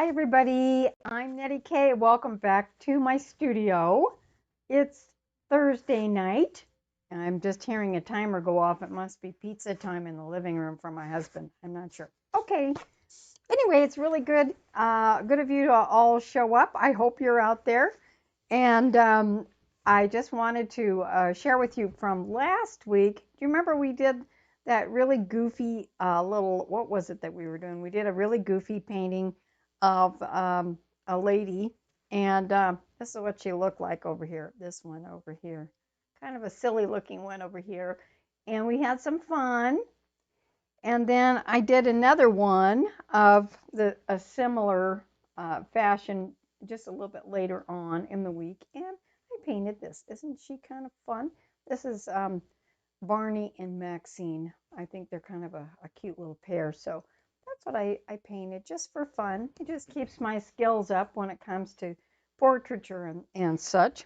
Hi everybody, I'm NettieK. Welcome back to my studio. It's Thursday night. I'm just hearing a timer go off. It must be pizza time in the living room for my husband. I'm not sure. Okay. Anyway, it's really good. Good of you to all show up. I hope you're out there. And I just wanted to share with you from last week. Do you remember we did that really goofy what was it that we were doing? We did a really goofy painting of a lady, and this is what she looked like over here. This one over here. Kind of a silly looking one over here. And we had some fun. And then I did another one of a similar fashion just a little bit later on in the week. And I painted this. Isn't she kind of fun? This is Barney and Maxine. I think they're kind of a cute little pair. So that's what I painted just for fun. It just keeps my skills up when it comes to portraiture and such.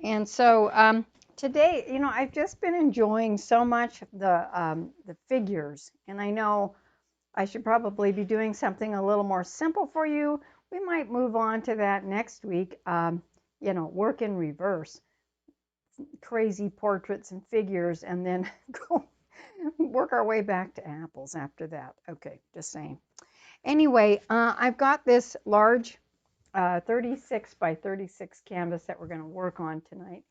And so today, I've just been enjoying so much the figures, and I know I should probably be doing something a little more simple for you. We might move on to that next week. Work in reverse, crazy portraits and figures, and then go work our way back to apples after that. Okay, just saying. Anyway, I've got this large 36 by 36 canvas that we're going to work on tonight.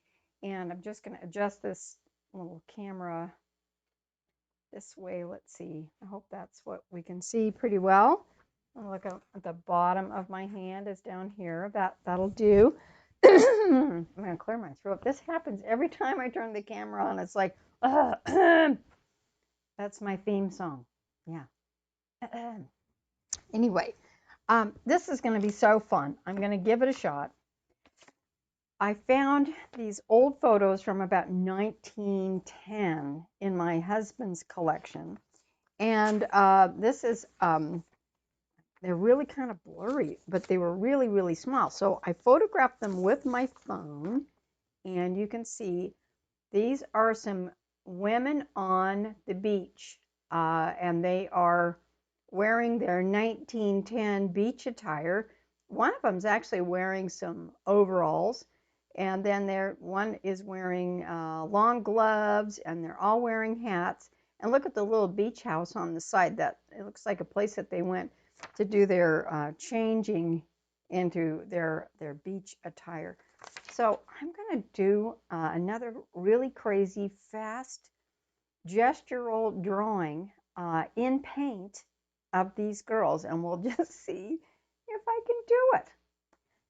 And I'm just going to adjust this little camera this way. Let's see. I hope that's what we can see pretty well. Look at the bottom of my hand is down here. That'll do. I'm going to clear my throat. This happens every time I turn the camera on. It's like, that's my theme song. Yeah. Anyway, this is going to be so fun. I'm going to give it a shot. I found these old photos from about 1910 in my husband's collection. And this is, they're really kind of blurry, but they were really, really small. So I photographed them with my phone. And you can see these are some women on the beach. And they are wearing their 1910 beach attire. One of them is actually wearing some overalls. And then one is wearing long gloves, and they're all wearing hats. And look at the little beach house on the side. That it looks like a place that they went to do their changing into their beach attire. So I'm going to do another really crazy, fast, gestural drawing in paint of these girls, and we'll just see if I can do it.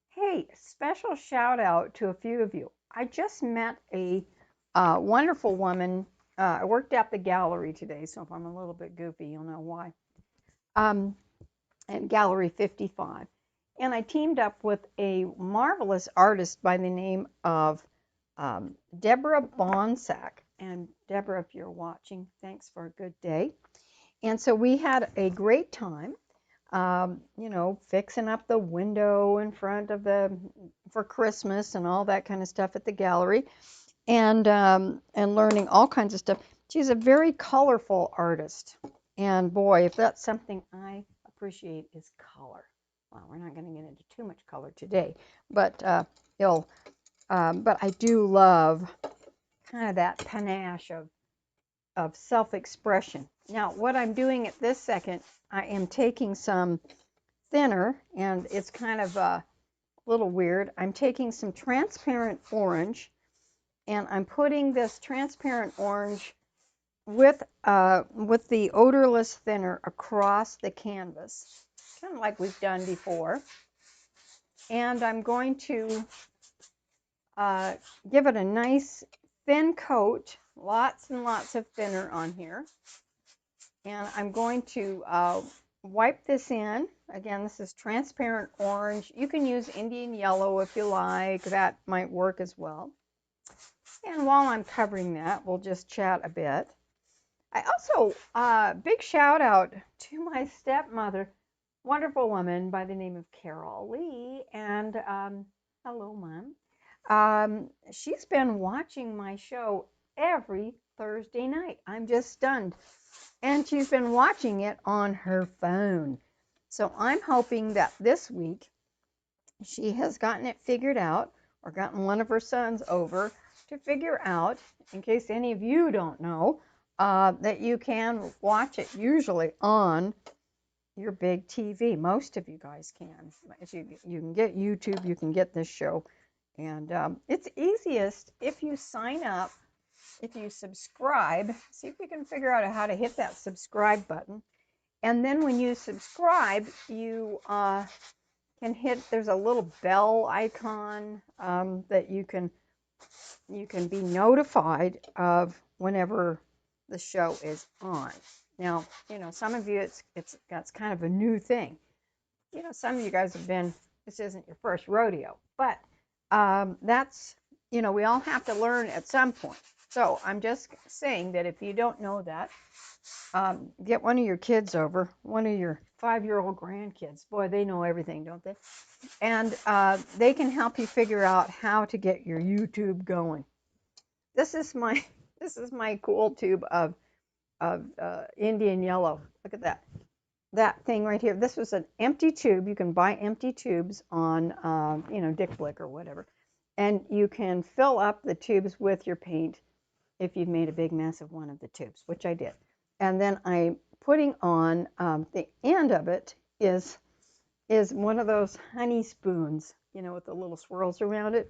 Hey, special shout out to a few of you. I just met a wonderful woman. I worked at the gallery today, so if I'm a little bit goofy, you'll know why. At Gallery 55. And I teamed up with a marvelous artist by the name of Deborah Bonsack. And Deborah, if you're watching, thanks for a good day. And so we had a great time. Fixing up the window in front of for Christmas and all that kind of stuff at the gallery, and learning all kinds of stuff. She's a very colorful artist, and boy, if that's something I appreciate is color. Well, we're not going to get into too much color today, but but I do love kind of that panache of self-expression. Now, what I'm doing at this second, I am taking some thinner, and it's kind of a little weird. I'm taking some transparent orange, and I'm putting this transparent orange with the odorless thinner across the canvas, kind of like we've done before. And I'm going to give it a nice thin coat, lots and lots of thinner on here. And I'm going to wipe this in. Again, this is transparent orange. You can use Indian yellow if you like. That might work as well. And while I'm covering that, we'll just chat a bit. I also, big shout out to my stepmother, wonderful woman by the name of Carol Lee. And hello, Mom. She's been watching my show every Thursday night. I'm just stunned. And she's been watching it on her phone. So I'm hoping that this week she has gotten it figured out, or gotten one of her sons over to figure out, in case any of you don't know, that you can watch it usually on your big TV. Most of you guys can. You can get YouTube, you can get this show. And it's easiest if you sign up, if you subscribe. See if we can figure out how to hit that subscribe button. And then when you subscribe, you can hit, there's a little bell icon that you can be notified of whenever the show is on. Now, you know, some of you, that's kind of a new thing. You know, some of you guys have been, this isn't your first rodeo, but that's, you know, we all have to learn at some point. So I'm just saying that if you don't know that, get one of your kids over, one of your 5-year-old grandkids. Boy, they know everything, don't they? And they can help you figure out how to get your YouTube going. This is my cool tube of Indian yellow. Look at that thing right here. This was an empty tube. You can buy empty tubes on you know, Dick Blick or whatever, and you can fill up the tubes with your paint if you've made a big mess of one of the tubes, which I did. And then I'm putting on the end of it is one of those honey spoons, you know, with the little swirls around it.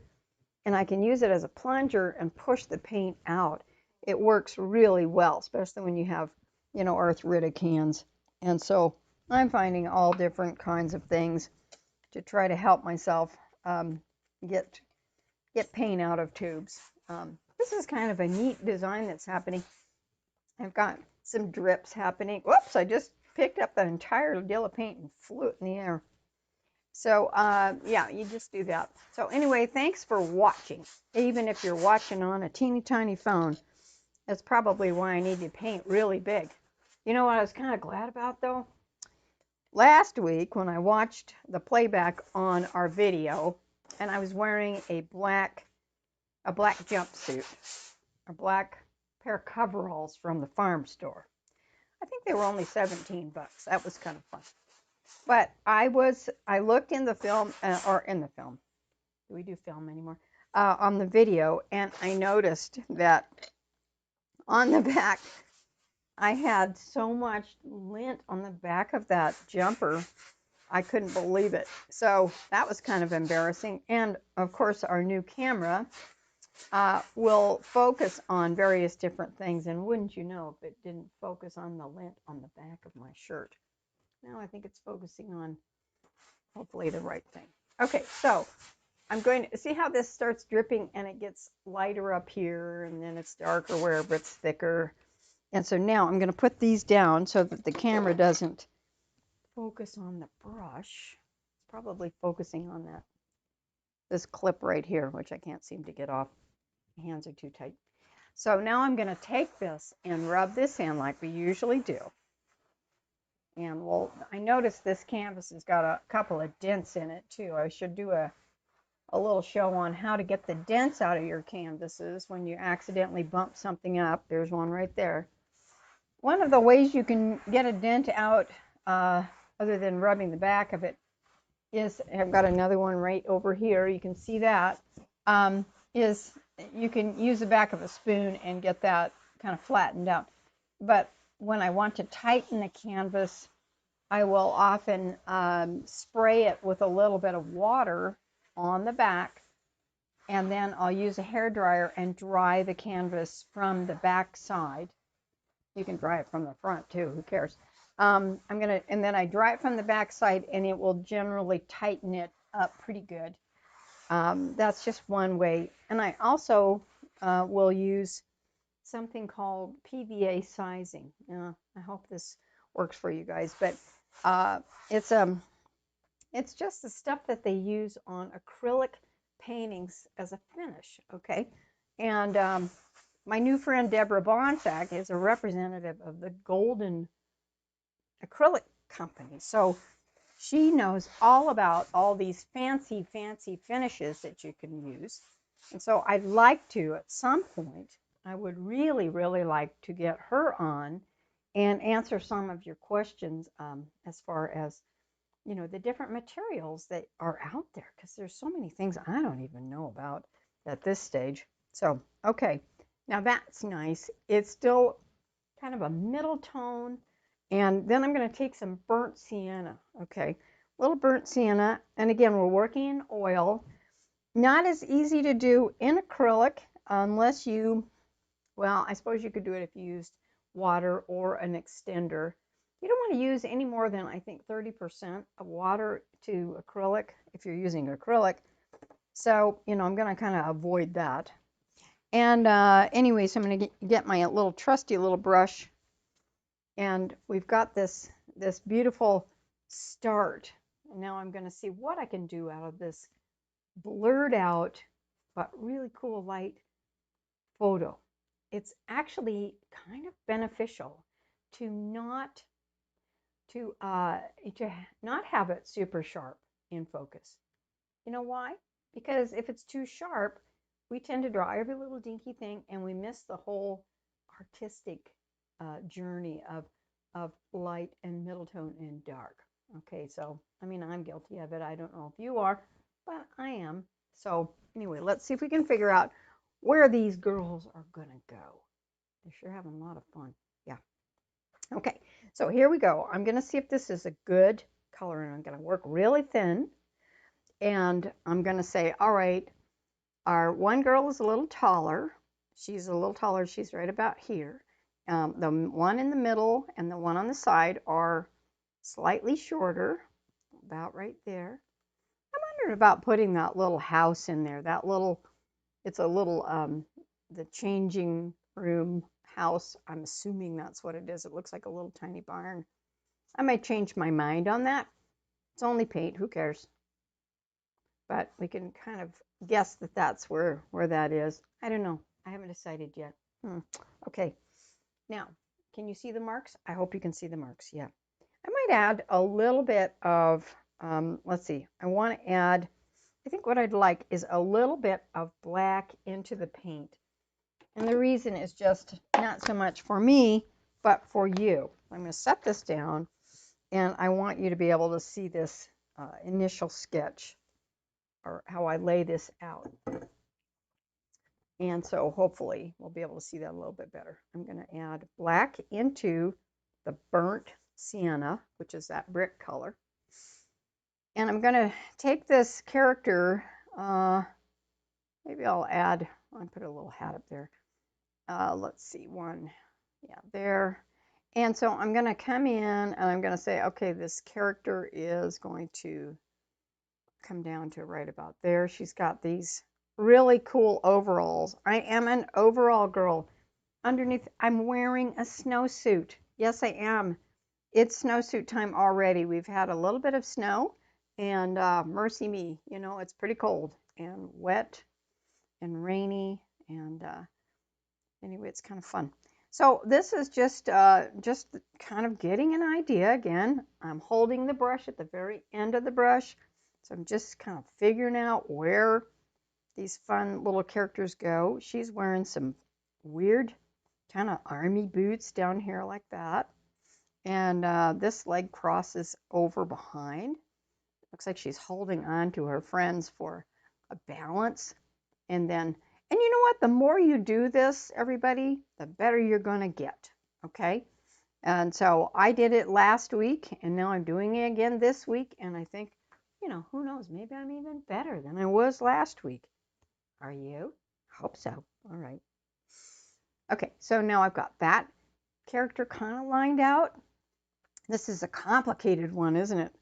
And I can use it as a plunger and push the paint out. It works really well, especially when you have, you know, arthritic hands. And so I'm finding all different kinds of things to try to help myself get paint out of tubes. This is kind of a neat design that's happening. I've got some drips happening. Whoops, I just picked up the entire deal of paint and flew it in the air. So yeah, you just do that. So anyway, thanks for watching. Even if you're watching on a teeny tiny phone, that's probably why I need to paint really big. You know what I was kind of glad about though? Last week when I watched the playback on our video, and I was wearing a black jumpsuit, a black pair of coveralls from the farm store. I think they were only 17 bucks. That was kind of fun. But I looked in the film, or in the film, do we do film anymore? On the video, and I noticed that on the back, I had so much lint on the back of that jumper, I couldn't believe it. So that was kind of embarrassing. And of course, our new camera will focus on various different things. And wouldn't you know if it didn't focus on the lint on the back of my shirt. Now I think it's focusing on hopefully the right thing. Okay, so I'm going to see how this starts dripping and it gets lighter up here and then it's darker wherever it's thicker. And so now I'm going to put these down so that the camera doesn't focus on the brush. It's probably focusing on this clip right here, which I can't seem to get off. My hands are too tight. So now I'm going to take this and rub this in like we usually do. And I noticed this canvas has got a couple of dents in it too. I should do a little show on how to get the dents out of your canvases when you accidentally bump something up. There's one right there. One of the ways you can get a dent out, other than rubbing the back of it, is, I've got another one right over here, you can see that, is you can use the back of a spoon and get that kind of flattened out. But when I want to tighten the canvas, I will often spray it with a little bit of water on the back, and then I'll use a hair dryer and dry the canvas from the back side. You can dry it from the front too, who cares? And then I dry it from the back side and it will generally tighten it up pretty good. That's just one way. And I also will use something called PVA sizing. I hope this works for you guys, but it's just the stuff that they use on acrylic paintings as a finish, okay? And my new friend Deborah Bonsack is a representative of the Golden Acrylic Company, so she knows all about all these fancy finishes that you can use. And so I'd like to, at some point, I would really like to get her on and answer some of your questions as far as you know, the different materials that are out there, because there's so many things I don't even know about at this stage. So, okay, now that's nice. It's still kind of a middle tone. And then I'm going to take some burnt sienna. Okay, a little burnt sienna. And again, we're working in oil. Not as easy to do in acrylic unless you, well, I suppose you could do it if you used water or an extender. You don't want to use any more than, I think, 30% of water to acrylic if you're using acrylic. So, you know, I'm going to kind of avoid that. And anyway, so I'm going to get my little trusty little brush. And we've got this beautiful start. And now I'm going to see what I can do out of this blurred out but really cool light photo. It's actually kind of beneficial to not have it super sharp in focus. You know why? Because if it's too sharp, we tend to draw every little dinky thing and we miss the whole artistic journey of light and middle tone and dark. Okay, so I mean, I'm guilty of it. I don't know if you are, but I am. So anyway, let's see if we can figure out where these girls are gonna go. They're sure having a lot of fun. Yeah. Okay, so here we go. I'm gonna see if this is a good color, and I'm gonna work really thin. And I'm gonna say, all right, our one girl is a little taller. She's a little taller. She's right about here. The one in the middle and the one on the side are slightly shorter, about right there. I'm wondering about putting that little house in there. That little, it's a little, the changing room house. I'm assuming that's what it is. It looks like a little tiny barn. I might change my mind on that. It's only paint. Who cares? But we can kind of guess that that's where that is. I don't know. I haven't decided yet. Okay. Now, can you see the marks? I hope you can see the marks. Yeah. I might add a little bit of, let's see. I want to add, I think what I'd like is a little bit of black into the paint. And the reason is just not so much for me, but for you. I'm going to set this down, and I want you to be able to see this initial sketch, or how I lay this out. And so hopefully we'll be able to see that a little bit better. I'm going to add black into the burnt sienna, which is that brick color. And I'm going to take this character, maybe I'll put a little hat up there. Let's see, one, yeah, there. And so I'm going to come in and I'm going to say, okay, this character is going to come down to right about there. She's got these really cool overalls. I am an overall girl. Underneath, I'm wearing a snowsuit. Yes, I am. It's snowsuit time already. We've had a little bit of snow, and mercy me, you know, it's pretty cold and wet and rainy, and anyway, it's kind of fun. So this is just kind of getting an idea. Again, I'm holding the brush at the very end of the brush, so I'm just kind of figuring out where these fun little characters go. She's wearing some weird kind of army boots down here like that. And this leg crosses over behind. Looks like she's holding on to her friends for a balance. And you know what? The more you do this, everybody, the better you're going to get. Okay? And so I did it last week, and now I'm doing it again this week. And I think, you know, who knows? Maybe I'm even better than I was last week. Are you? Hope so. All right. Okay, so now I've got that character kind of lined out. This is a complicated one, isn't it?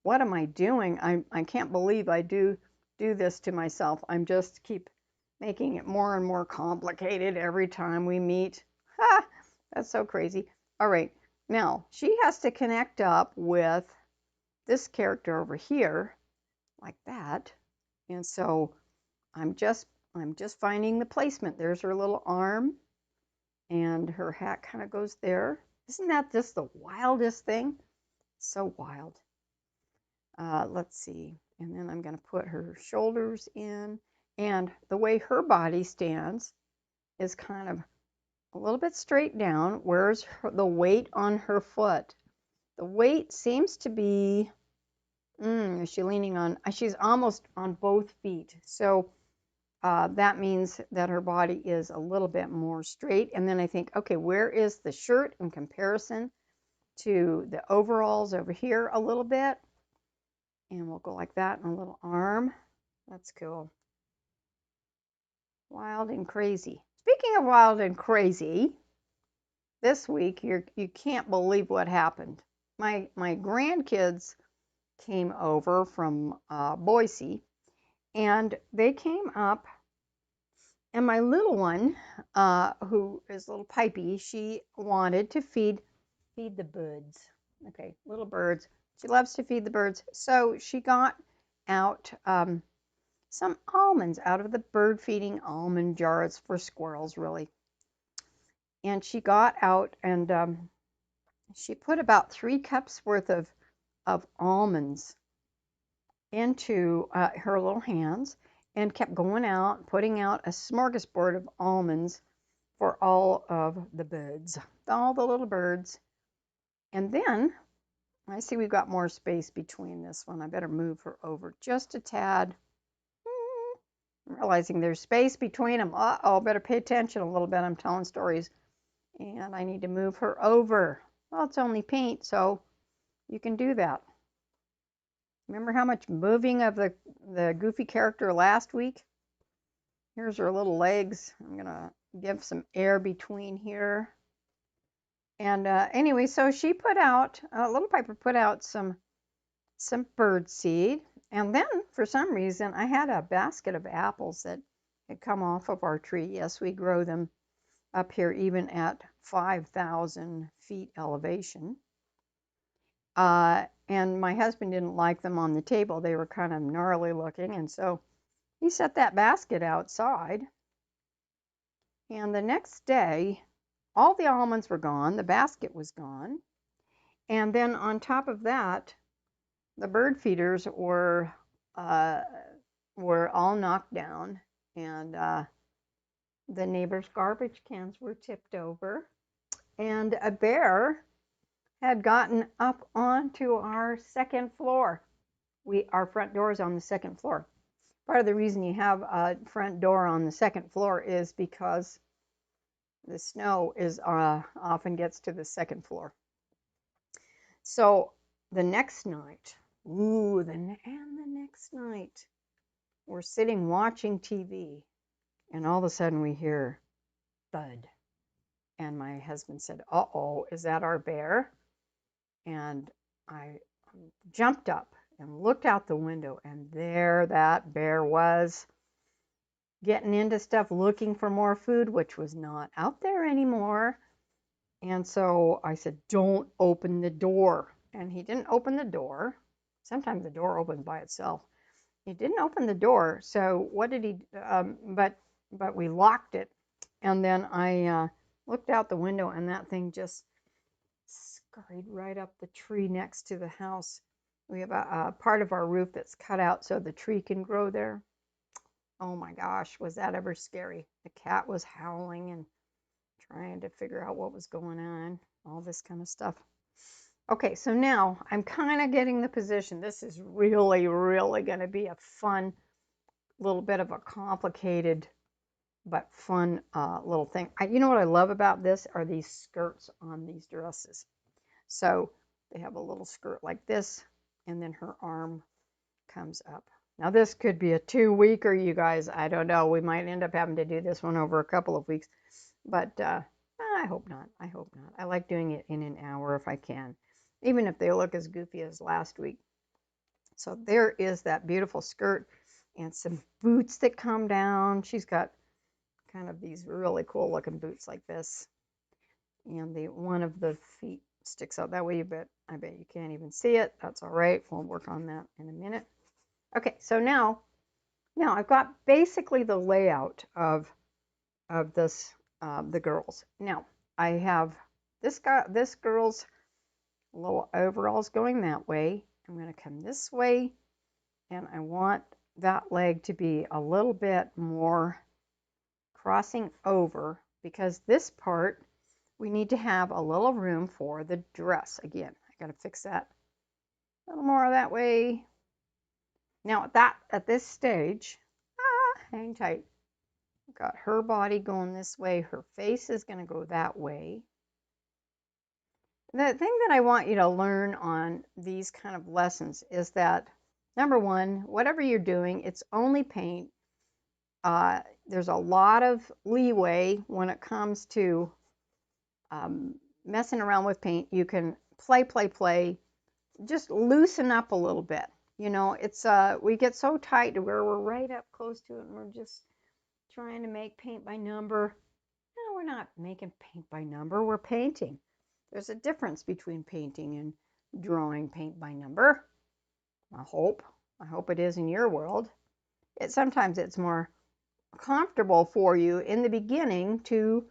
What am I doing? I can't believe I do this to myself. I'm just keep making it more and more complicated every time we meet. Ha! That's so crazy. All right, now she has to connect up with this character over here, like that. And so I'm just finding the placement. There's her little arm, and her hat kind of goes there. Isn't that just the wildest thing? So wild. Let's see. And then I'm going to put her shoulders in. And the way her body stands is kind of a little bit straight down. Where's the weight on her foot? The weight seems to be Is she leaning on? She's almost on both feet. So that means that her body is a little bit more straight. And then I think, okay, where is the shirt in comparison to the overalls over here a little bit? And we'll go like that, and a little arm. That's cool. Wild and crazy. Speaking of wild and crazy, this week you can't believe what happened. My grandkids came over from Boise, and they came up, and my little one, who is a little pipey, she wanted to feed the birds. Okay, little birds. She loves to feed the birds, so she got out some almonds out of the bird feeding almond jars for squirrels, really. And she got out and she put about 3 cups worth of almonds into her little hands and kept going out, putting out a smorgasbord of almonds for all of the birds, all the little birds. And then I see we've got more space between this one. I better move her over just a tad. I'm realizing there's space between them. Uh-oh, better pay attention a little bit. I'm telling stories. And I need to move her over. Well, it's only paint, so you can do that. Remember how much moving of the goofy character last week? Here's her little legs. I'm going to give some air between here. And anyway, so she put out, Little Piper put out some bird seed. And then, for some reason, I had a basket of apples that had come off of our tree. Yes, we grow them up here even at 5,000 feet elevation. And my husband didn't like them on the table. They were kind of gnarly looking. And so he set that basket outside. And the next day, all the almonds were gone. The basket was gone. And then on top of that, the bird feeders were all knocked down. And the neighbor's garbage cans were tipped over. And a bear had gotten up onto our second floor. Our front door is on the second floor. Part of the reason you have a front door on the second floor is because the snow is often gets to the second floor. So the next night, the next night, we're sitting watching TV, and all of a sudden we hear thud. And my husband said, "Uh-oh, is that our bear?" And I jumped up and looked out the window, and there that bear was, getting into stuff, looking for more food, which was not out there anymore. And so I said, "Don't open the door." And he didn't open the door. Sometimes the door opens by itself. He didn't open the door. So what did he? But we locked it. And then I looked out the window, and that thing just scurried right up the tree next to the house. We have a part of our roof that's cut out so the tree can grow there. Oh my gosh, was that ever scary? The cat was howling and trying to figure out what was going on, all this kind of stuff. Okay, so now I'm kind of getting the position. This is really, really going to be a fun, little bit of a complicated but fun little thing. You know what I love about this are these skirts on these dresses. So they have a little skirt like this, and then her arm comes up. Now this could be a 2-weeker, you guys. I don't know. We might end up having to do this one over a couple of weeks, but I hope not. I hope not. I like doing it in an hour if I can, even if they look as goofy as last week. So there is that beautiful skirt and some boots that come down. She's got kind of these really cool looking boots like this, and one of the feet sticks out that way. I bet you can't even see it. That's all right. We'll work on that in a minute. Okay, so now I've got basically the layout of this the girls. Now I have this girl's little overalls going that way. I'm going to come this way, and I want that leg to be a little bit more crossing over, because this part we need to have a little room for the dress. Again, I got to fix that a little more that way. Now at this stage, hang tight. Got her body going this way. Her face is going to go that way. The thing that I want you to learn on these kind of lessons is that, number one, whatever you're doing, it's only paint. There's a lot of leeway when it comes to messing around with paint. You can play. Just loosen up a little bit. You know, it's we get so tight to where we're right up close to it and we're just trying to make paint by number. No, we're not making paint by number. We're painting. There's a difference between painting and drawing paint by number. I hope it is in your world. Sometimes it's more comfortable for you in the beginning to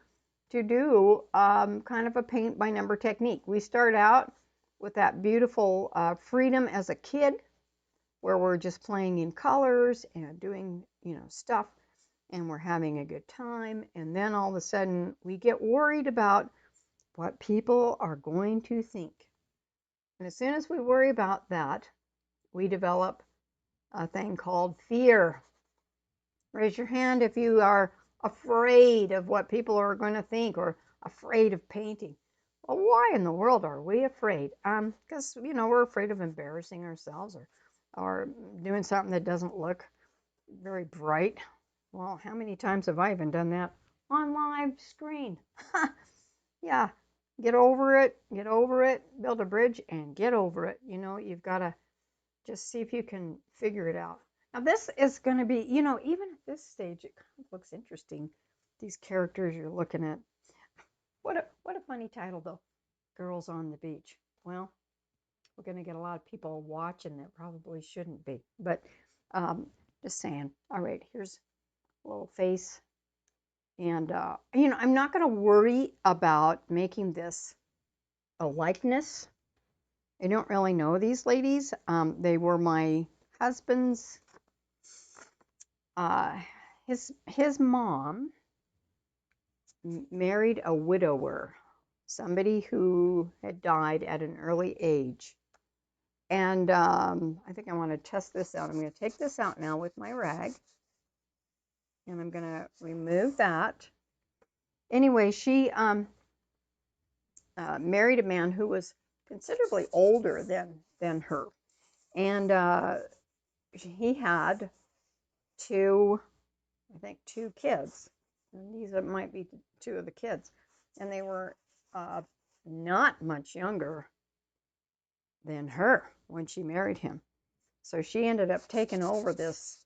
do kind of a paint by number technique. We start out with that beautiful freedom as a kid, where we're just playing in colors and doing, you know, stuff, and we're having a good time. And then all of a sudden we get worried about what people are going to think. And as soon as we worry about that, we develop a thing called fear. Raise your hand if you are afraid of what people are going to think or afraid of painting. Well, why in the world are we afraid? Because, you know, we're afraid of embarrassing ourselves or doing something that doesn't look very bright. Well, how many times have I even done that on live screen? Yeah, get over it, build a bridge and get over it. You know, you've got to just see if you can figure it out. Now, this is going to be, you know, even at this stage, it kind of looks interesting. These characters you're looking at. What a funny title, though. Girls on the Beach. Well, we're going to get a lot of people watching that probably shouldn't be. But just saying. All right, here's a little face. And, you know, I'm not going to worry about making this a likeness. I don't really know these ladies. They were my husband's, his mom married a widower, somebody who had died at an early age. And I think I want to test this out. I'm going to take this out now with my rag. And I'm going to remove that. Anyway, she married a man who was considerably older than her. And he had two kids. And these might be two of the kids. And they were not much younger than her when she married him. So she ended up taking over this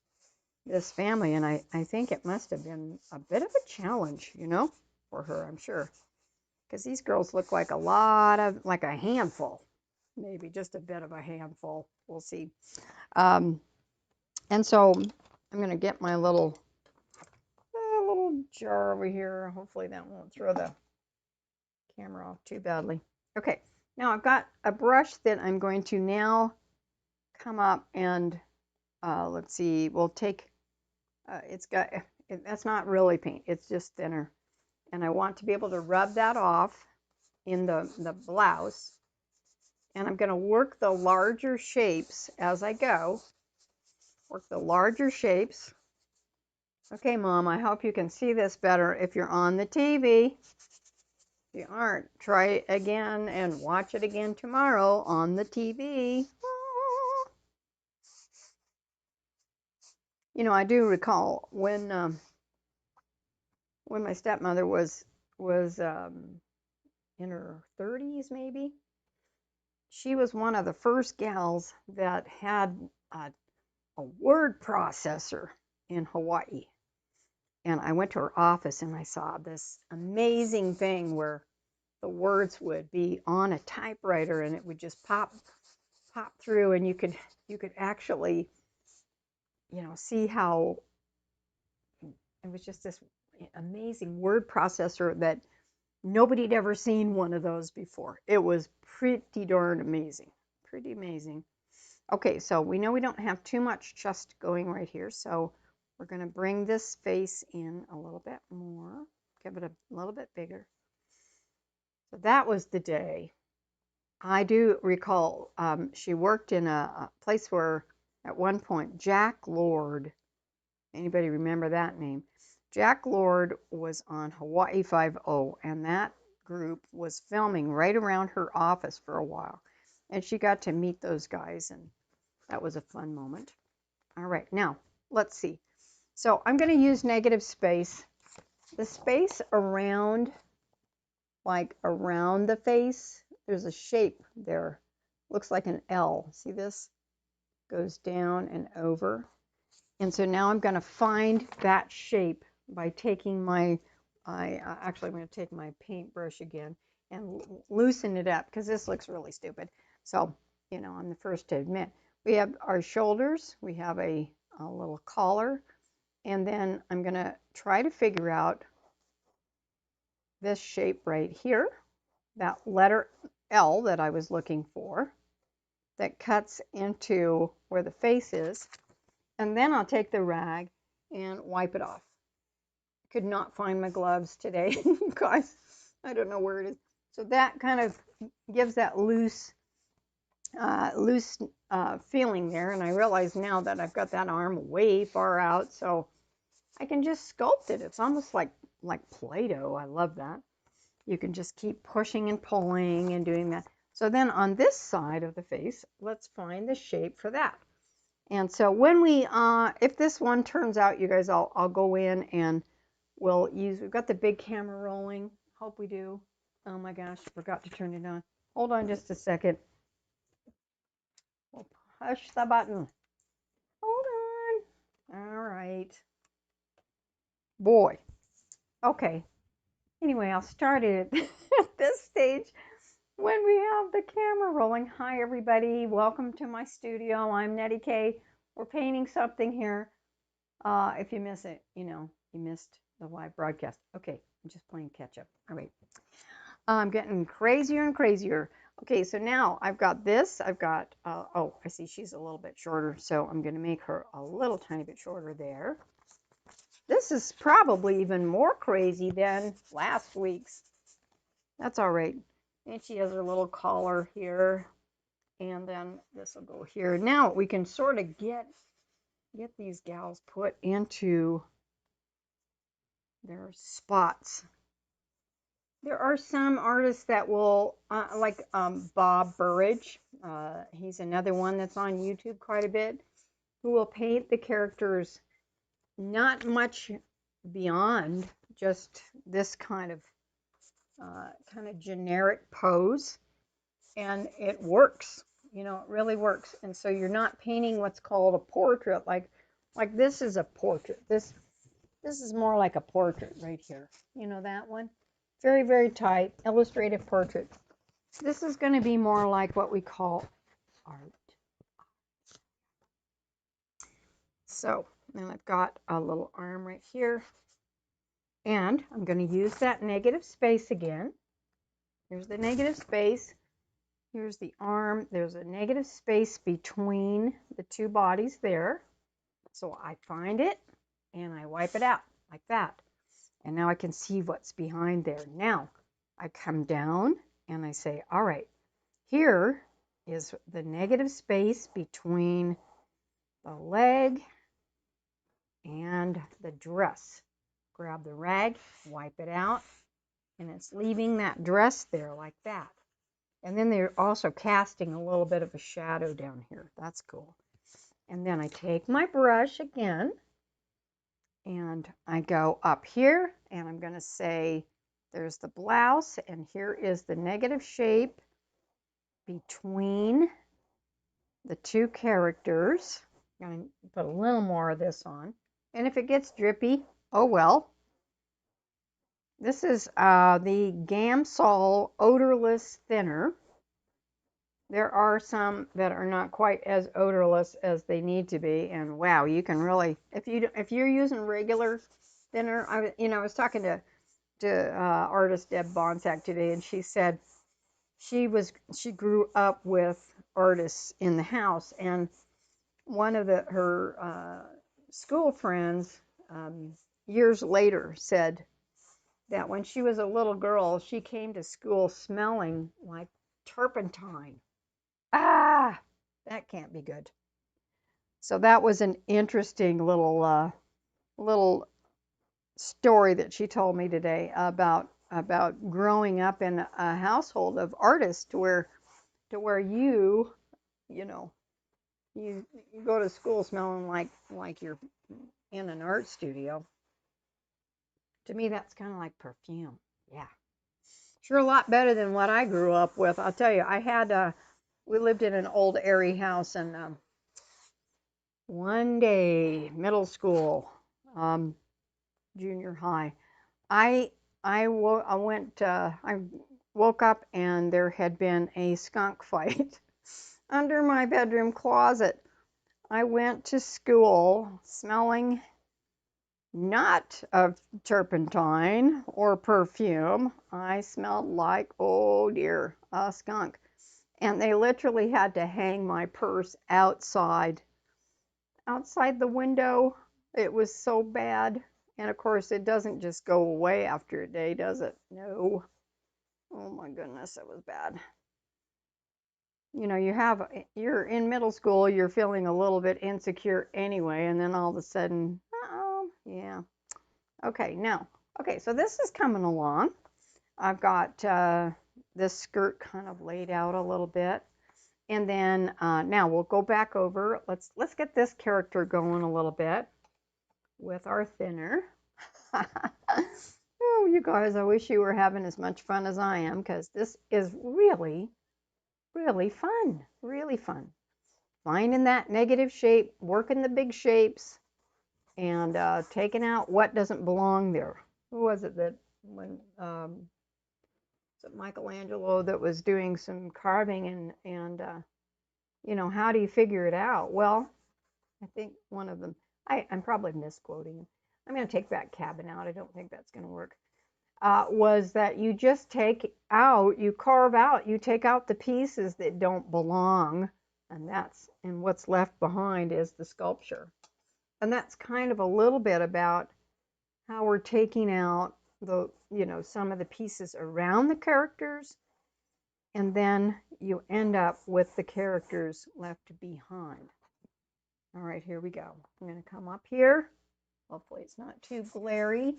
family, and I think it must have been a bit of a challenge, you know, for her, I'm sure. Because these girls look like like a handful, maybe just a bit of a handful. We'll see. And so I'm going to get my little jar over here. Hopefully that won't throw the camera off too badly. Okay, now I've got a brush that I'm going to now come up and let's see, we'll take, that's not really paint, it's just thinner. And I want to be able to rub that off in the blouse. And I'm going to work the larger shapes as I go. Work the larger shapes. Okay, Mom, I hope you can see this better if you're on the TV. If you aren't, try it again and watch it again tomorrow on the TV. You know, I do recall when my stepmother was in her 30s, maybe. She was one of the first gals that had a word processor in Hawaii. And I went to her office and I saw this amazing thing where the words would be on a typewriter and it would just pop through, and you could actually, you know, see how it was just this amazing word processor that nobody had ever seen one of those before. It was pretty darn amazing. Pretty amazing. Okay, so we know we don't have too much just going right here, so we're going to bring this face in a little bit more, give it a little bit bigger. So that was the day. I do recall she worked in a place where at one point. Jack Lord. Anybody remember that name? Jack Lord was on Hawaii Five-0, and that group was filming right around her office for a while. And she got to meet those guys, and that was a fun moment. All right, now let's see. So I'm going to use negative space. The space around, like around the face, there's a shape there. Looks like an L. See this? Goes down and over. And so now I'm going to find that shape by taking my, actually I'm going to take my paintbrush again and loosen it up because this looks really stupid. So, you know, I'm the first to admit. We have our shoulders, we have a little collar, and then I'm going to try to figure out this shape right here, that letter L that I was looking for, that cuts into where the face is. And then I'll take the rag and wipe it off. I could not find my gloves today, guys. I don't know where it is. So that kind of gives that loose feeling there. And I realize now that I've got that arm way far out, so I can just sculpt it. It's almost like Play-Doh. I love that. You can just keep pushing and pulling and doing that. So then on this side of the face, let's find the shape for that. And so when we, if this one turns out, you guys, I'll go in and we've got the big camera rolling. Hope we do. Oh my gosh, forgot to turn it on. Hold on just a second. We'll push the button. Hold on. All right. Boy. Okay. Anyway, I'll start it at this stage when we have the camera rolling. Hi, everybody. Welcome to my studio. I'm NettieK. We're painting something here. If you miss it, you know, you missed the live broadcast. Okay, I'm just playing catch up. All right. I'm getting crazier and crazier. Okay, so now I've got this. I've got, oh, I see she's a little bit shorter, so I'm going to make her a little tiny bit shorter there. This is probably even more crazy than last week's. That's all right. And she has her little collar here, and then this will go here. Now we can sort of get these gals put into their spots. There are some artists that will, like Bob Burridge, he's another one that's on YouTube quite a bit, who will paint the characters not much beyond just this kind of generic pose, and it works. You know, it really works. And so you're not painting what's called a portrait, like this is a portrait. This is more like a portrait right here. You know that one? Very, very tight, illustrative portrait. This is going to be more like what we call art. So then I've got a little arm right here. And I'm going to use that negative space again. Here's the negative space. Here's the arm. There's a negative space between the two bodies there. So I find it and I wipe it out like that. And now I can see what's behind there. Now I come down and I say, all right, here is the negative space between the leg and the dress. Grab the rag, wipe it out, and it's leaving that dress there like that. And then they're also casting a little bit of a shadow down here. That's cool. And then I take my brush again and I go up here and I'm going to say there's the blouse and here is the negative shape between the two characters. I'm going to put a little more of this on. And if it gets drippy, oh well. This is the Gamsol odorless thinner. There are some that are not quite as odorless as they need to be, and wow, you can really, if you're using regular thinner, I was talking to artist Deb Bonsack today, and she said she grew up with artists in the house, and one of her school friends years later said that when she was a little girl, she came to school smelling like turpentine. Ah, that can't be good. So that was an interesting little story that she told me today about growing up in a household of artists to where you know you go to school smelling like you're in an art studio. To me, that's kind of like perfume. Yeah, sure, a lot better than what I grew up with. I'll tell you, we lived in an old airy house, and one day, middle school, um, junior high, I I woke up and there had been a skunk fight under my bedroom closet. I went to school smelling not of turpentine or perfume. I smelled like, oh dear, a skunk. And they literally had to hang my purse outside the window. It was so bad. And of course, it doesn't just go away after a day, does it? No. Oh my goodness, it was bad. You know, you're in middle school, you're feeling a little bit insecure anyway, and then all of a sudden, oh, yeah. Okay, now, okay, so this is coming along. I've got this skirt kind of laid out a little bit. And then now we'll go back over. Let's get this character going a little bit with our thinner. Oh, you guys, I wish you were having as much fun as I am, because this is really, really fun. Really fun. Finding that negative shape, working the big shapes, and taking out what doesn't belong there. Who was it that when was it Michelangelo that was doing some carving and you know, how do you figure it out? Well, I think one of them, I'm probably misquoting him. I'm going to take that cabin out. I don't think that's going to work. Was that you just you carve out, you take out the pieces that don't belong, and what's left behind is the sculpture. And that's kind of a little bit about how we're taking out some of the pieces around the characters, and then you end up with the characters left behind. All right, here we go. I'm going to come up here. Hopefully it's not too glary.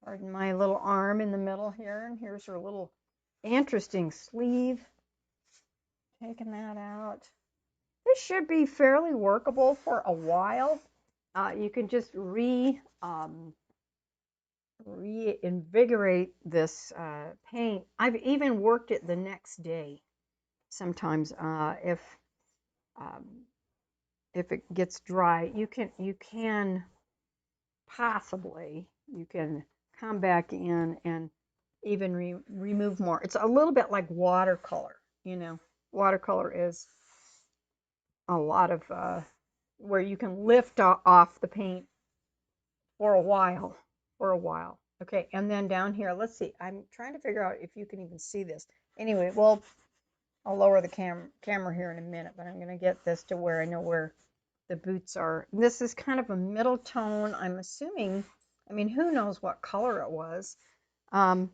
Pardon my little arm in the middle here. And here's her little interesting sleeve. Taking that out. This should be fairly workable for a while. You can just reinvigorate this paint. I've even worked it the next day sometimes if it gets dry. You can possibly come back in and even remove more. It's a little bit like watercolor, you know. Watercolor is a lot of where you can lift off the paint for a while. Okay, and then down here, let's see. I'm trying to figure out if you can even see this. Anyway, well, I'll lower the camera here in a minute, but I'm going to get this to where I know where the boots are. This is kind of a middle tone. I'm assuming, I mean, who knows what color it was. I'm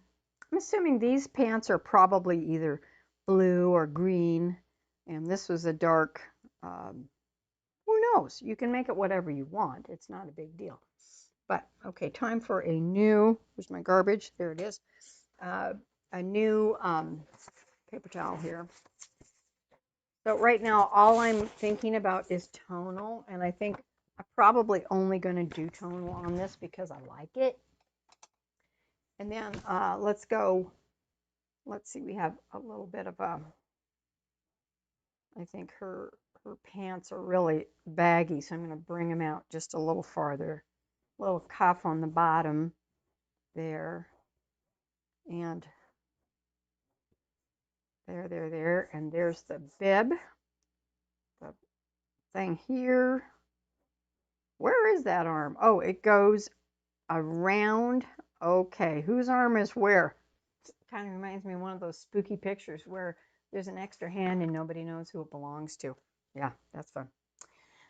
assuming these pants are probably either blue or green, and this was a dark, who knows? You can make it whatever you want. It's not a big deal. But, okay, time for a new, where's my garbage? There it is. A new paper towel here. So right now, all I'm thinking about is tonal, and I think I'm probably only going to do tonal on this because I like it. And then let's go, let's see, we have a little bit of a, I think her pants are really baggy, so I'm going to bring them out just a little farther. Little cuff on the bottom there, and there, and there's the bib, the thing here. Where is that arm? Oh, it goes around. Okay, whose arm is where? It kind of reminds me of one of those spooky pictures where there's an extra hand and nobody knows who it belongs to. Yeah, that's fun.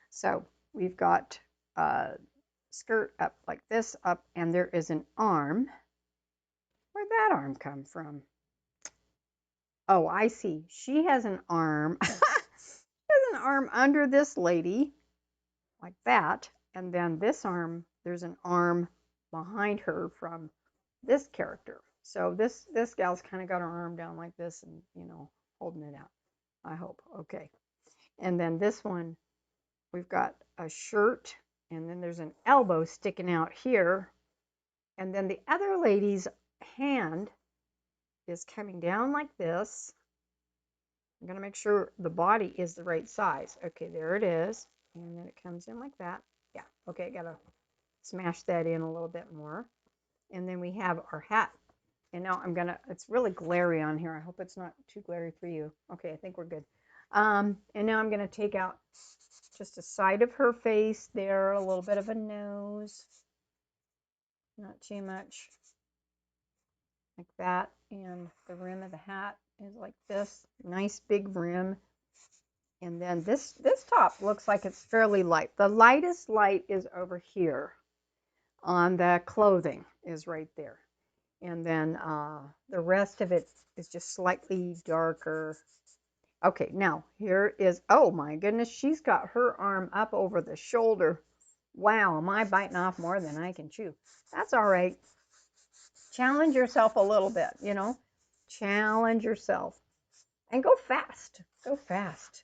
So we've got a skirt up like this up, and there is an arm. Where'd that arm come from? Oh, I see. She has an arm. She has an arm under this lady, like that. And then this arm, there's an arm behind her from this character. So this gal's kind of got her arm down like this and, you know, holding it out, I hope. Okay. And then this one, we've got a shirt, and then there's an elbow sticking out here. And then the other lady's hand is coming down like this. I'm going to make sure the body is the right size. Okay, there it is. And then it comes in like that. Yeah, okay, got to smash that in a little bit more. And then we have our hat. And now I'm going to, it's really glary on here. I hope it's not too glary for you. Okay, I think we're good. And now I'm going to take out just a side of her face there, a little bit of a nose. Not too much. Like that. And the rim of the hat is like this. Nice big rim. And then this top looks like it's fairly light. The lightest light is over here on the clothing, is right there. And then the rest of it is just slightly darker. Okay, now here is, oh my goodness, she's got her arm up over the shoulder. Wow, am I biting off more than I can chew? That's all right. Challenge yourself a little bit, you know. Challenge yourself. And go fast. Go fast.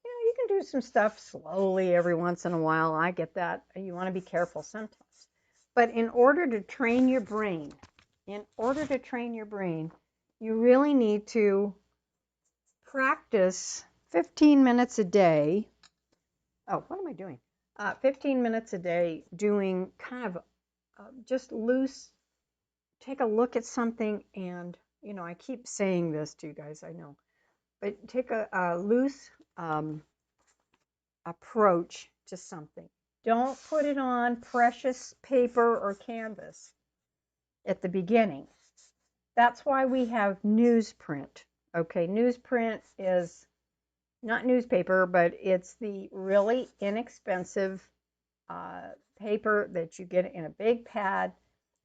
You know, you can do some stuff slowly every once in a while. I get that. You want to be careful sometimes. But in order to train your brain, you really need to practice 15 minutes a day. Oh, what am I doing? 15 minutes a day doing kind of just loose, take a look at something and, you know, I keep saying this to you guys, I know, but take a loose approach to something. Don't put it on precious paper or canvas at the beginning. That's why we have newsprint. Okay, newsprint is not newspaper, but it's the really inexpensive paper that you get in a big pad,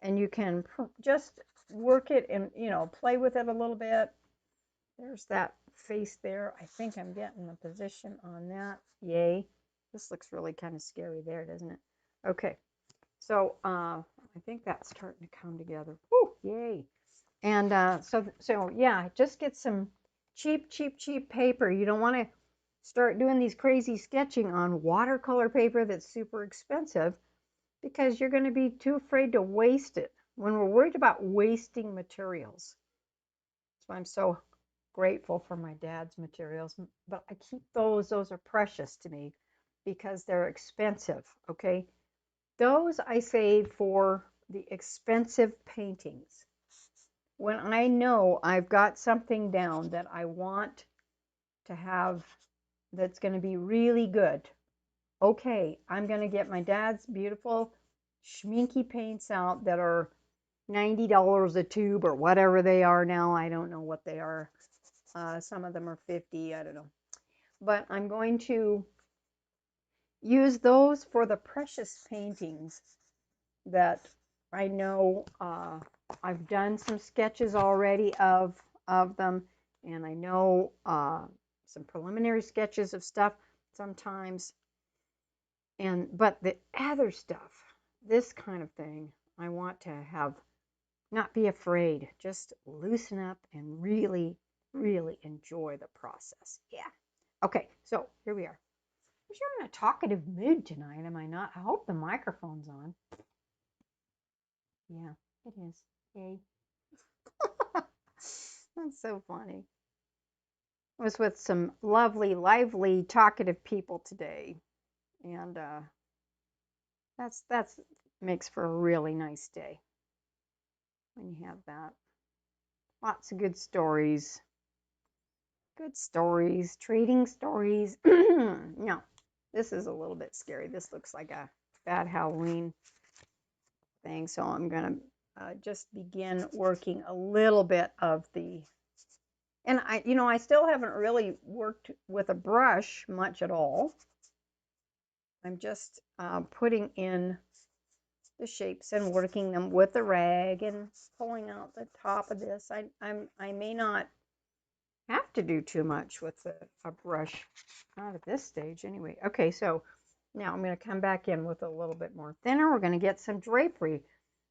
and you can just work it and, you know, play with it a little bit. There's that face there. I think I'm getting the position on that. Yay. This looks really kind of scary there, doesn't it? Okay. So I think that's starting to come together. Woo, yay. And so yeah, just get some cheap paper. You don't want to start doing these crazy sketching on watercolor paper that's super expensive, because you're going to be too afraid to waste it. When we're worried about wasting materials, that's why I'm so grateful for my dad's materials, but I keep those are precious to me because they're expensive. Okay, those I save for the expensive paintings. When I know I've got something down that I want to have that's going to be really good, okay, I'm going to get my dad's beautiful schminky paints out that are $90 a tube or whatever they are now. I don't know what they are. Some of them are 50, I don't know. But I'm going to use those for the precious paintings that I know I've done some sketches already of them, and I know some preliminary sketches of stuff sometimes. But the other stuff, this kind of thing, I want to have, not be afraid, just loosen up and really enjoy the process. Yeah. Okay, so here we are. I'm sure I'm in a talkative mood tonight, am I not? I hope the microphone's on. Yeah, it is. Yay. That's so funny. I was with some lovely, lively, talkative people today, and that's makes for a really nice day when you have that. Lots of good stories. Good stories, trading stories. No, this is a little bit scary. This looks like a bad Halloween thing. So I'm going to just begin working a little bit of the, and I still haven't really worked with a brush much at all. I'm just putting in the shapes and working them with a rag and pulling out the top of this. I may not have have to do too much with a brush, not at this stage anyway. Okay, so now I'm going to come back in with a little bit more thinner. We're going to get some drapery.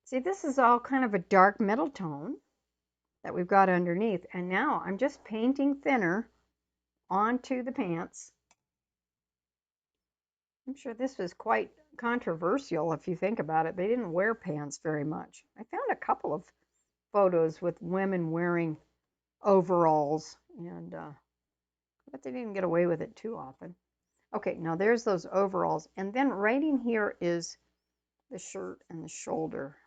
See, this is all kind of a dark middle tone that we've got underneath. And now I'm just painting thinner onto the pants. I'm sure this was quite controversial if you think about it. They didn't wear pants very much. I found a couple of photos with women wearing overalls, and but they didn't get away with it too often. Okay, now there's those overalls, and then right in here is the shirt and the shoulder,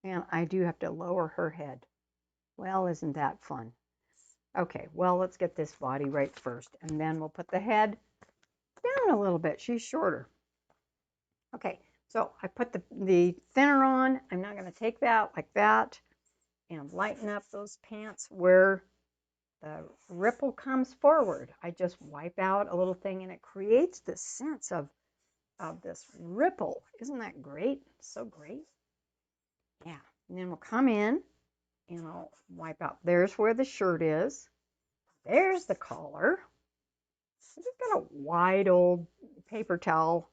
and I do have to lower her head. Well, isn't that fun? Okay, well, let's get this body right first, and then we'll put the head down a little bit. She's shorter. Okay, so I put the thinner on. I'm not going to take that like that and lighten up those pants where the ripple comes forward. I just wipe out a little thing and it creates this sense of this ripple. Isn't that great? So great. Yeah, and then we'll come in and I'll wipe out. There's where the shirt is. There's the collar. I just got a wide old paper towel.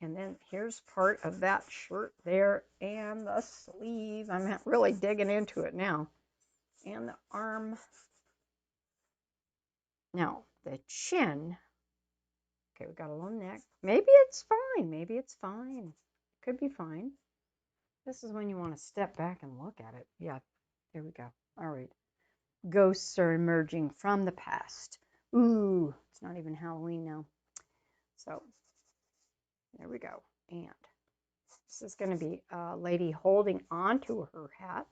And then here's part of that shirt there and the sleeve. I'm really digging into it now. And the arm. Now, the chin. Okay, we got a little neck. Maybe it's fine. Maybe it's fine. Could be fine. This is when you want to step back and look at it. Yeah, there we go. All right. Ghosts are emerging from the past. Ooh, it's not even Halloween now. So, there we go. And this is going to be a lady holding onto her hat.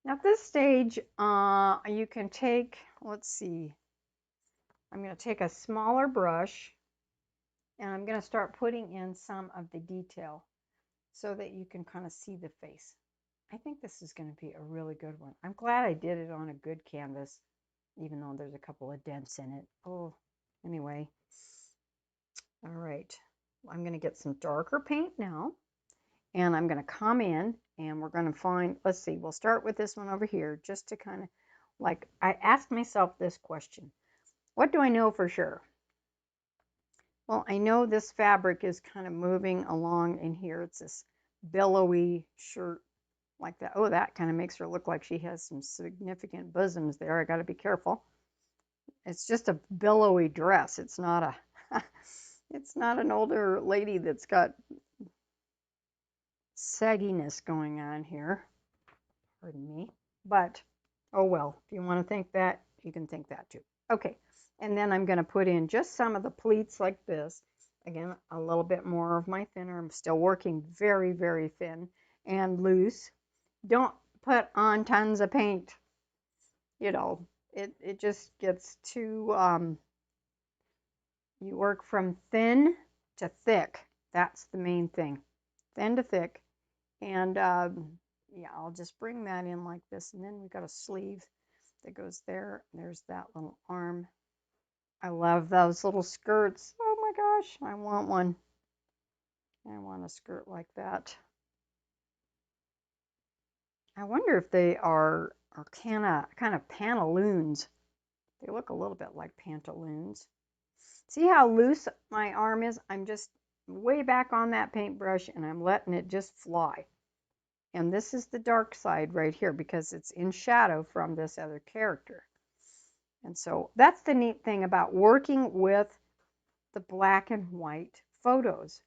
Now, at this stage, you can take, let's see, I'm going to take a smaller brush and I'm going to start putting in some of the detail so that you can kind of see the face. I think this is going to be a really good one. I'm glad I did it on a good canvas, even though there's a couple of dents in it. Oh, anyway. All right. I'm going to get some darker paint now, and I'm going to come in, and we're going to find, let's see, we'll start with this one over here, just to kind of, like, I asked myself this question. What do I know for sure? Well, I know this fabric is kind of moving along in here. It's this billowy shirt like that. Oh, that kind of makes her look like she has some significant bosoms there. I got to be careful. It's just a billowy dress. It's not a it's not an older lady that's got sagginess going on here. Pardon me. But oh well, if you want to think that, you can think that too. Okay. And then I'm going to put in just some of the pleats like this. Again, a little bit more of my thinner. I'm still working very, very thin and loose. Don't put on tons of paint. You know, it just gets too, you work from thin to thick. That's the main thing. Thin to thick. And yeah, I'll just bring that in like this. And then we've got a sleeve that goes there. There's that little arm. I love those little skirts. Oh my gosh, I want one. I want a skirt like that. I wonder if they are kind of pantaloons. They look a little bit like pantaloons. See how loose my arm is? I'm just way back on that paintbrush and I'm letting it just fly. And this is the dark side right here because it's in shadow from this other character. And so that's the neat thing about working with the black and white photos.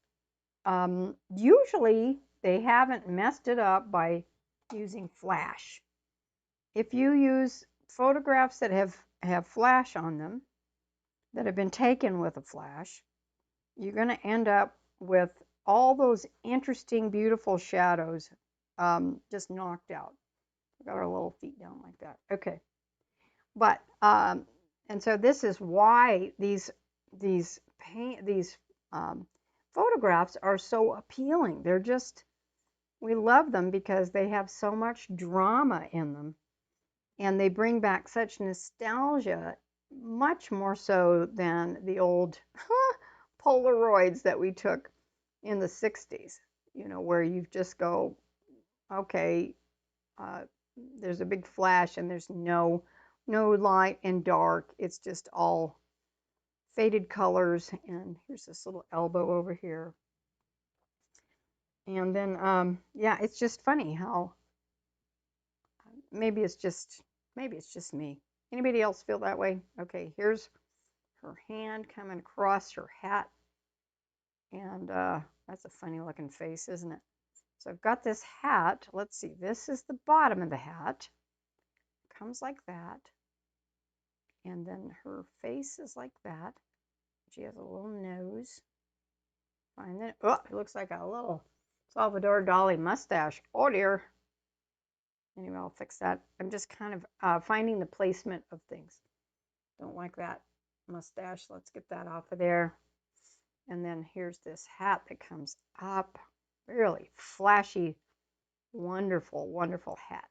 Usually they haven't messed it up by using flash. If you use photographs that have flash on them, that have been taken with a flash, you're going to end up with all those interesting, beautiful shadows just knocked out. Got our little feet down like that. Okay. But and so this is why these photographs are so appealing. They're just, we love them because they have so much drama in them, and they bring back such nostalgia, much more so than the old Polaroids that we took in the 60s. You know, where you just go, okay, there's a big flash and there's no no light and dark. It's just all faded colors. And here's this little elbow over here. And then, yeah, it's just funny how maybe it's just me. Anybody else feel that way? Okay, here's her hand coming across her hat. And that's a funny looking face, isn't it? So I've got this hat. Let's see, this is the bottom of the hat. Comes like that. And then her face is like that. She has a little nose. Find that. Oh, it looks like a little Salvador Dali mustache. Oh dear. Anyway, I'll fix that. I'm just kind of finding the placement of things. Don't like that mustache. Let's get that off of there. And then here's this hat that comes up. Really flashy, wonderful, wonderful hat.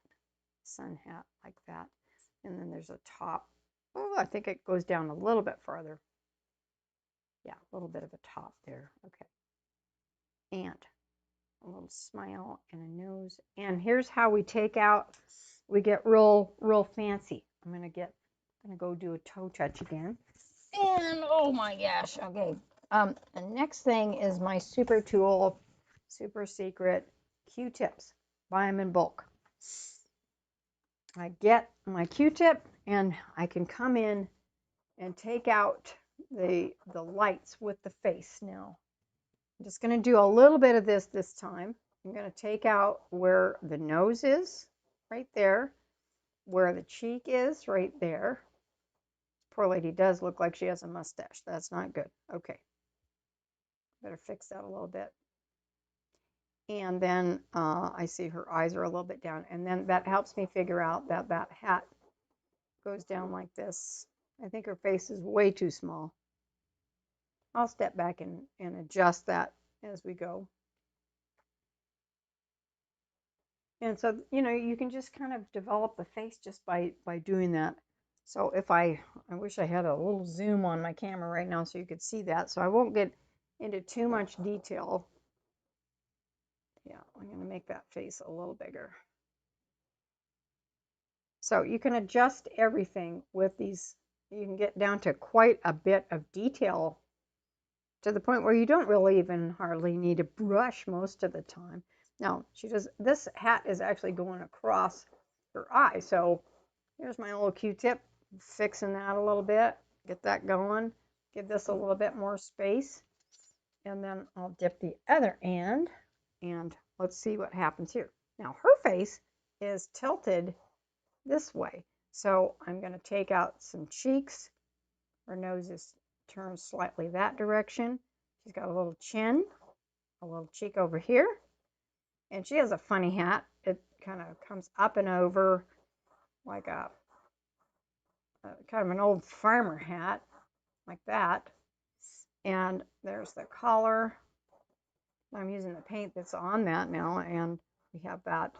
Sun hat like that. And then there's a top. Oh, I think it goes down a little bit farther. Yeah, a little bit of a top there. Okay. And a little smile and a nose. And here's how we take out, we get real fancy. I'm gonna go do a toe touch again. And oh my gosh, okay. The next thing is my super tool, super secret Q-tips. Buy them in bulk. I get my Q-tip and I can come in and take out the lights with the face now. I'm just going to do a little bit of this time. I'm going to take out where the nose is, right there, where the cheek is, right there. Poor lady does look like she has a mustache. That's not good. Okay. Better fix that a little bit. And then I see her eyes are a little bit down. And then that helps me figure out that that hat goes down like this. I think her face is way too small. I'll step back and adjust that as we go. And so, you know, you can just kind of develop the face just by doing that. So if I wish I had a little zoom on my camera right now so you could see that. So I won't get into too much detail. Yeah, I'm going to make that face a little bigger. So you can adjust everything with these. You can get down to quite a bit of detail to the point where you don't really even hardly need a brush most of the time. Now, this hat is actually going across her eye. So here's my little Q-tip, fixing that a little bit, get that going, give this a little bit more space. And then I'll dip the other end and let's see what happens here. Now her face is tilted this way. So I'm going to take out some cheeks. Her nose is turned slightly that direction. She's got a little chin, a little cheek over here. And she has a funny hat. It kind of comes up and over like a kind of an old farmer hat, like that. And there's the collar. I'm using the paint that's on that now, and we have that.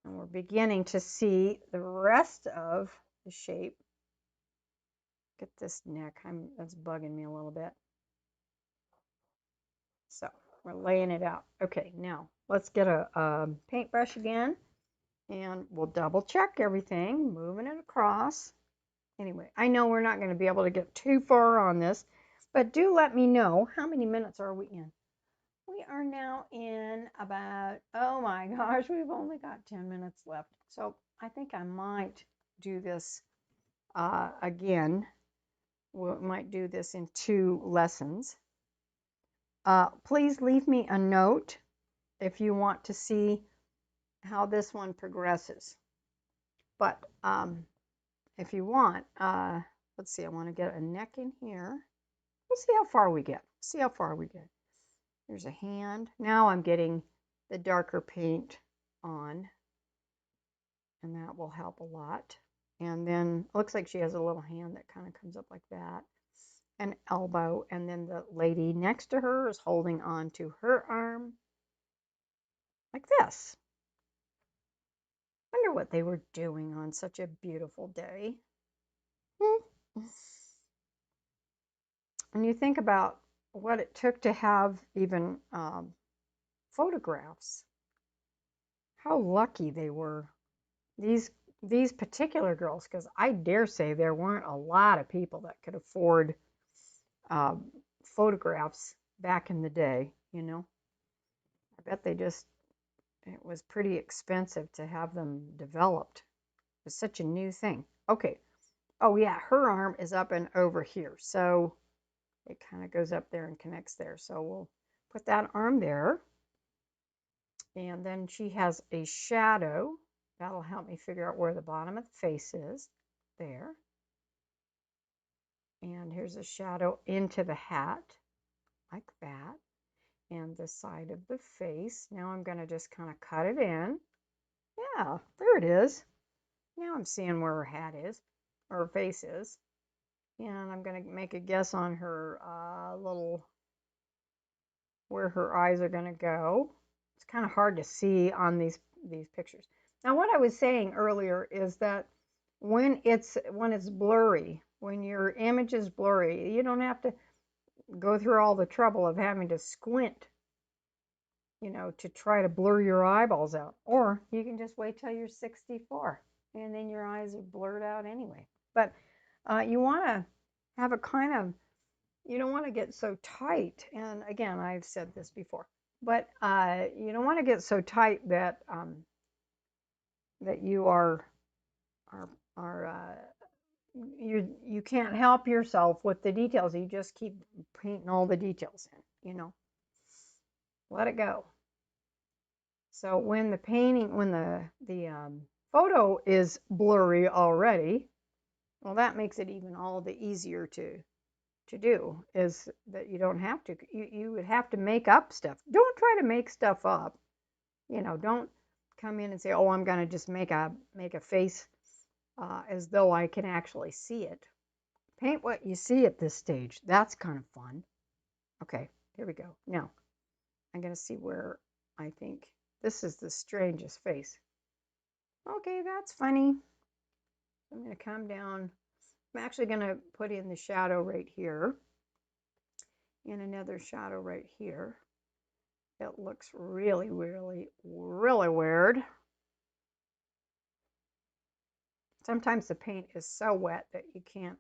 And we're beginning to see the rest of the shape. Get this neck. That's bugging me a little bit. So we're laying it out. Okay, now let's get a paintbrush again, and we'll double check everything, moving it across. Anyway, I know we're not going to be able to get too far on this, but do let me know, how many minutes are we in? We are now in about, oh my gosh, we've only got 10 minutes left. So I think I might do this again. We might do this in 2 lessons. Please leave me a note if you want to see how this one progresses. But if you want, let's see, I want to get a neck in here. We'll see how far we get. See how far we get. There's a hand. Now I'm getting the darker paint on, and that will help a lot. And then it looks like she has a little hand that kind of comes up like that. An elbow, and then the lady next to her is holding on to her arm like this. Wonder what they were doing on such a beautiful day. And you think about what it took to have even photographs. How lucky they were. These these particular girls, because I dare say there weren't a lot of people that could afford uh, photographs back in the day, you know. I bet it was pretty expensive to have them developed. It was such a new thing. Okay. Oh yeah, her arm is up and over here. So it kind of goes up there and connects there. So we'll put that arm there. And then she has a shadow. That'll help me figure out where the bottom of the face is. There. And here's a shadow into the hat, like that. And the side of the face. Now I'm going to just kind of cut it in. Yeah, there it is. Now I'm seeing where her hat is, or her face is. And I'm going to make a guess on her where her eyes are going to go. It's kind of hard to see on these pictures. Now, what I was saying earlier is that when it's blurry, when your image is blurry, you don't have to go through all the trouble of having to squint, you know, to try to blur your eyeballs out. Or you can just wait till you're 64 and then your eyes are blurred out anyway. But you want to have a kind of, you don't want to get so tight. And again, I've said this before, but you don't want to get so tight that that you are you can't help yourself with the details. You just keep painting all the details in, you know. Let it go. So when the photo is blurry already, well, that makes it even all the easier to do, is that you don't have to, you would have to make up stuff. Don't try to make stuff up. You know, don't come in and say, oh, I'm going to just make a face as though I can actually see it. Paint what you see at this stage. That's kind of fun. Okay, here we go. Now, I'm going to see where I think this is the strangest face. Okay, that's funny. I'm going to come down. I'm actually going to put in the shadow right here and another shadow right here. It looks really, really, really weird. Sometimes the paint is so wet that you can't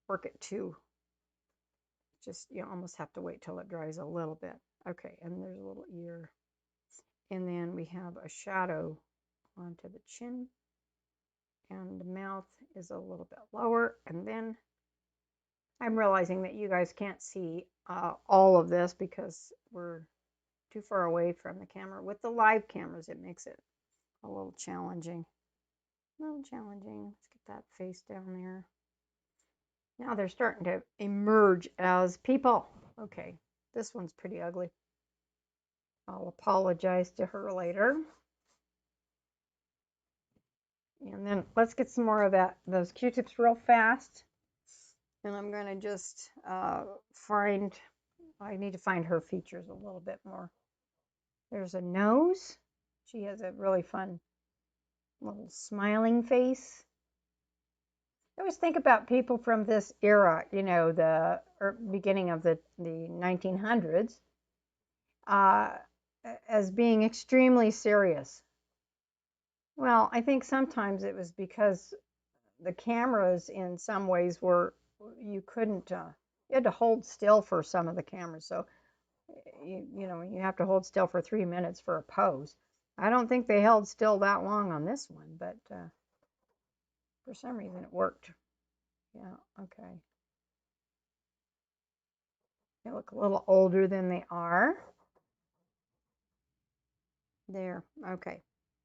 work it too. Just, you almost have to wait till it dries a little bit. Okay, and there's a little ear. And then we have a shadow onto the chin. And the mouth is a little bit lower. And then I'm realizing that you guys can't see all of this because we're too far away from the camera. With the live cameras, it makes it a little challenging. A little challenging. Let's get that face down there. Now they're starting to emerge as people. Okay, this one's pretty ugly. I'll apologize to her later. And then let's get some more of those Q-tips real fast. And I'm going to just I need to find her features a little bit more. There's a nose. She has a really fun little smiling face. I always think about people from this era, you know, the beginning of the 1900s, as being extremely serious. Well, I think sometimes it was because the cameras in some ways were, you couldn't, you had to hold still for some of the cameras. So, you know, you have to hold still for 3 minutes for a pose. I don't think they held still that long on this one, but for some reason it worked. Yeah, okay. They look a little older than they are. There, okay.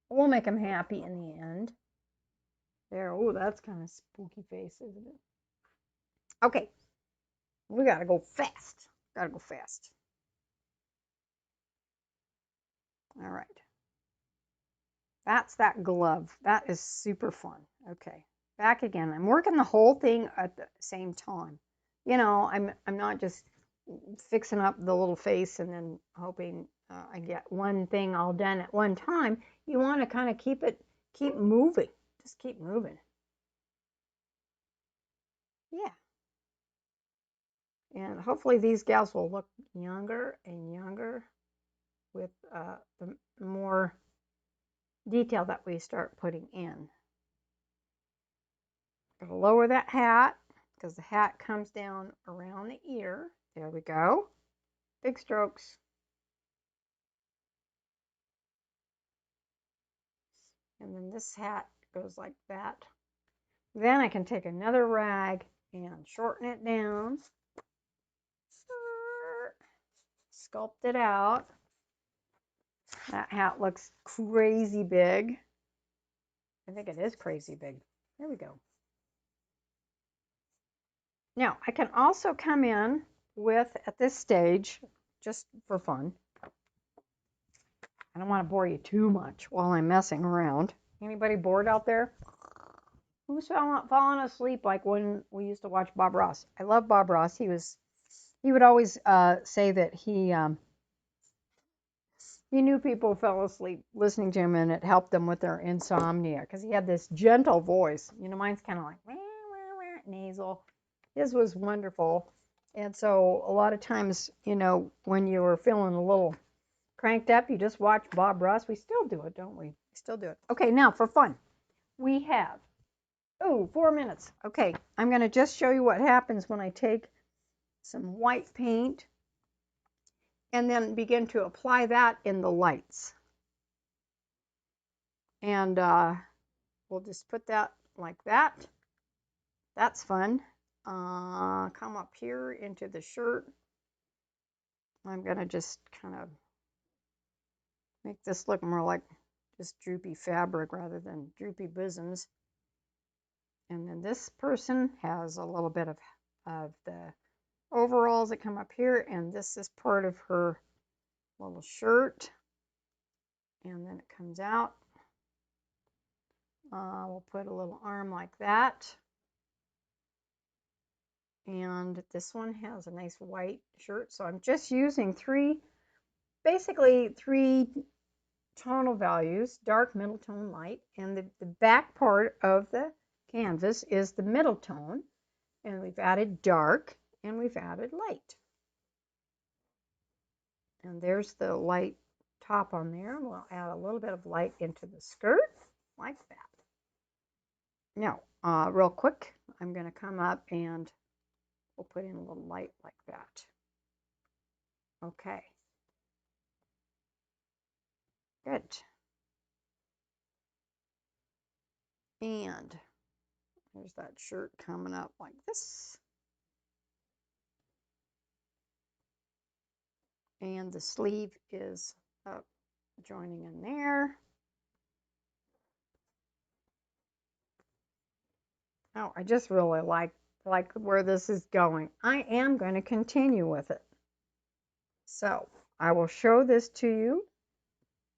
We'll make them happy in the end. There, oh, that's kind of spooky face, isn't it? Okay, we gotta go fast. Gotta go fast. All right. That's that glove. That is super fun. Okay, back again. I'm working the whole thing at the same time. You know, I'm not just fixing up the little face and then hoping I get one thing all done at one time. You want to kind of keep moving. Just keep moving. Yeah. And hopefully these gals will look younger and younger with the more detail that we start putting in. Gotta lower that hat because the hat comes down around the ear. There we go. Big strokes. And then this hat goes like that. Then I can take another rag and shorten it down. Sculpt it out. That hat looks crazy big. I think it is crazy big. There we go. Now, I can also come in with, at this stage, just for fun, I don't want to bore you too much while I'm messing around. Anybody bored out there? Who's falling asleep like when we used to watch Bob Ross? I love Bob Ross. He would always say that he knew people fell asleep listening to him and it helped them with their insomnia because he had this gentle voice. You know, mine's kind of like nasal. His was wonderful. And so a lot of times, you know, when you were feeling a little cranked up, you just watch Bob Ross. We still do it, don't we? We still do it. Okay, now for fun, we have, 4 minutes. Okay, I'm going to just show you what happens when I take some white paint and then begin to apply that in the lights. And we'll just put that like that. That's fun. Come up here into the shirt. I'm going to just kind of make this look more like just droopy fabric rather than droopy bosoms. And then this person has a little bit of the overalls that come up here, and this is part of her little shirt. And then it comes out. We'll put a little arm like that. And this one has a nice white shirt. So I'm just using basically three tonal values, dark, middle tone, light. And the back part of the canvas is the middle tone. And we've added dark and we've added light. And there's the light top on there. We'll add a little bit of light into the skirt like that. Now, real quick, I'm going to come up and we'll put in a little light like that. Okay. Good. And there's that shirt coming up like this. And the sleeve is up, joining in there. Oh, I just really like where this is going. I am going to continue with it. So I will show this to you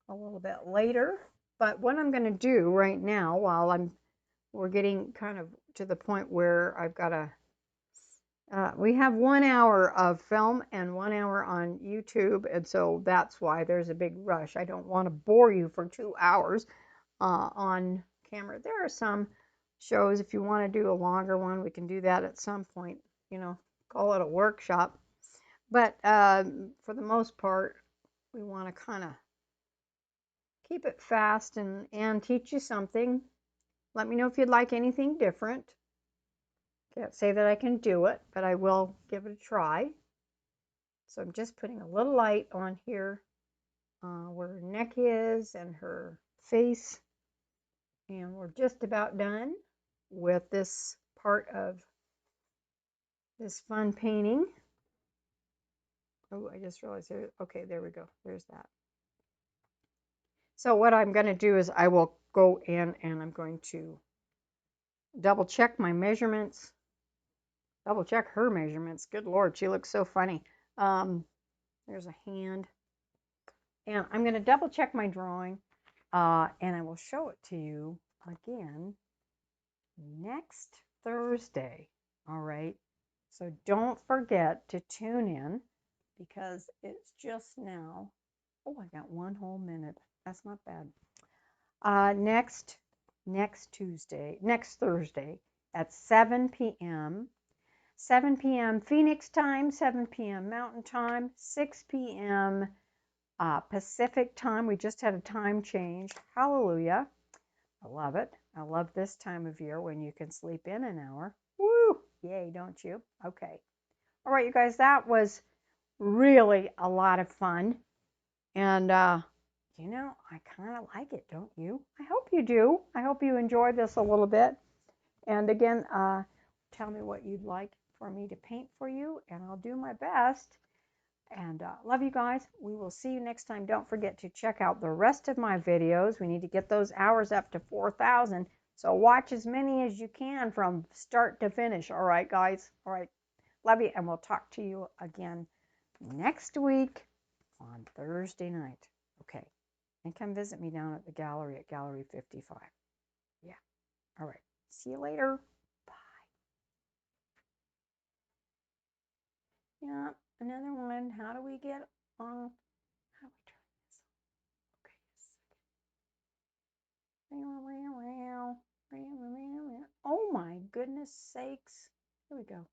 a little bit later. But what I'm going to do right now, while we're getting kind of to the point where I've got to, we have 1 hour of film and 1 hour on YouTube, and so that's why there's a big rush. I don't want to bore you for 2 hours on camera. There are some shows, if you want to do a longer one, we can do that at some point, you know, call it a workshop. But for the most part, we want to kind of keep it fast and teach you something. Let me know if you'd like anything different. Can't say that I can do it, but I will give it a try. So I'm just putting a little light on here where her neck is and her face. And we're just about done with this part of this fun painting. Oh, I just realized there. Okay, there we go. There's that. So what I'm going to do is I will go in and I'm going to double check my measurements. Double check her measurements. Good Lord, she looks so funny. There's a hand. And I'm going to double check my drawing and I will show it to you again next Thursday. All right. So don't forget to tune in because it's just now. Oh, I got 1 whole minute. That's not bad. Next Thursday at 7 p.m. 7 p.m. Phoenix time, 7 p.m. Mountain time, 6 p.m. Pacific time. We just had a time change. Hallelujah. I love it. I love this time of year when you can sleep in an hour. Woo! Yay, don't you? Okay. All right, you guys, that was really a lot of fun. And, you know, I kind of like it, don't you? I hope you do. I hope you enjoyed this a little bit. And again, tell me what you'd like for me to paint for you, and I'll do my best. And love you guys. We will see you next time. Don't forget to check out the rest of my videos. We need to get those hours up to 4,000. So watch as many as you can from start to finish. All right, guys. All right. Love you, and we'll talk to you again next week on Thursday night. Okay. And come visit me down at the gallery at Gallery 55. Yeah. All right. See you later. Bye. Yeah. Another one. How do we get on? How do we turn this on? Okay. Oh my goodness sakes. Here we go.